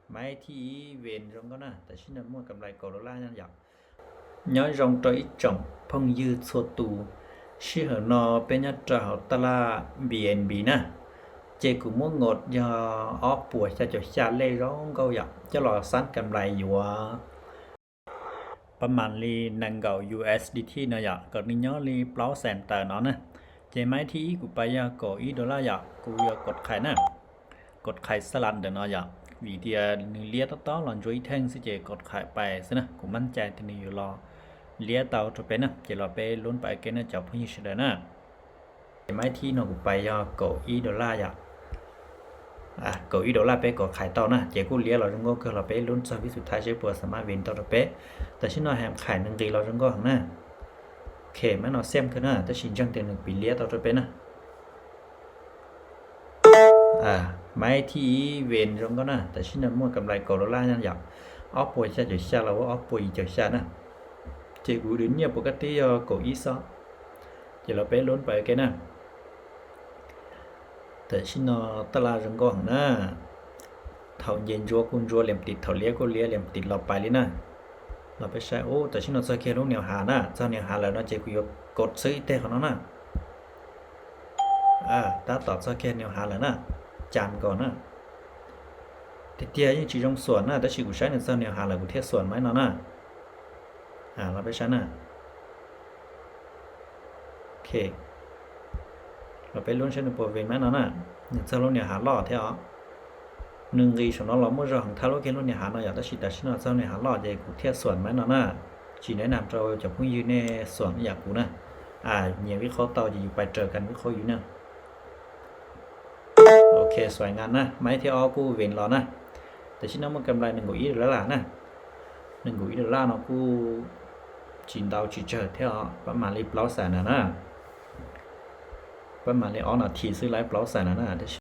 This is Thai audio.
mấy thì về trong đó nè tại xin là mua cầm lại cổ đô la nhân dọc nhớ trong tới trọng phong dư số tù sư hở nó bên nhà trọ ta là BNB nè chế cũng muốn ngột do ốp bùa cho xa lê rong câu dọc cho lò sáng cầm lại dùประมาณลีนังเก่า USDT เนาะอยากก็นี่ย้อนลีเปล่าแสนแต่เนาะนะเจไม่ที่กูไปยาก็อีดอลลาร์อยากกูอยากกดไข่นะกดไข่สลัดเดี๋ยวเนาะอยากวิธีนึงเลี้ยต่อหลังจุยแท่งสิเจกดไข่ไปสินะกูมั่นใจที่นี่อยู่รอเลี้ยเตาจะเป็นนะเจรอไปลุ้นไปกันนะจับผู้หญิงเฉยนะเจไม่ที่เนาะกูไปยาก็อีดอลลาร์อยากcậu ý đồ là bé có khai tao nè chỉ có lia là chúng có cơ là bé luôn sau khiสุดท้ายใช้ปัวสามารถเว้นต่อbéแต่ฉันnói hàm khai năng gì là chúng có hàng nè kể mà nó xem cái nè ta chỉ chẳng tiền được bị lia tao bé nè mấy thì ven trong đó nèแต่ฉันmua cầm lại cậu đô la nhân dọc ốp bồi xa chạy xa là ốp bồi chạy xa nè chỉ cũng đến nhiều bộ cái tí cậu ý sao chỉ là bé luôn phải cái nèแต่ชินอตลาดจังก็หังนะเท่าเย็นจัวกุนจัวเหลี่ยมติดเท่าเลี้ยก็เลี้ยเหลี่ยมติดเราไปเลยนะเราไปใช้โอ้แต่ชินอจะแค่รู้แนวหานะเจ้าแนวหาแล้วเนาะเจ๊คุยกดซื้อแต่ของน้องนะตาตอบจะแค่แนวหาแล้วนะจานก่อนนะทีเดียวยังจีจงส่วนนะแต่ชิกูใช้ในเจ้าแนวหาแล้วกูเทียบส่วนไหมเนาะนะเราไปใช้นะโอเคเราไปลุ้นเช่นตัวเวงไหมนั่นน่ะเนี่ยจะลุ้นเนี่ยหาล่อเท่าหนึ่งรีของเราเมื่อเราของท้าลุ้นแค่ลุ้นเนี่ยหาเราอยากจะฉีดแต่ชิ้นเราเจ้าเนี่ยหาล่อใจกูเทียบส่วนไหมนั่นน่ะฉีดแนะนำเราจะพุ่งยืนในส่วนอยากกูนะเนี่ยวิเคราะห์ต่อจะอยู่ไปเจอกันวิเคราะห์อยู่เนี่ยโอเคสวยงามนะไม้ที่อ้อกูเวงรอนะแต่ชิ้นนั้นมันกำไรหนึ่งกุยแล้วล่ะนะหนึ่งกุยแล้วเนาะกูจีนดาวจีเจอเท่าประมาณรีบล้อแสนนะประมาณนี้อ๋อน่ะทีซื้อไลฟ์เปล่าใส่น่ะนะ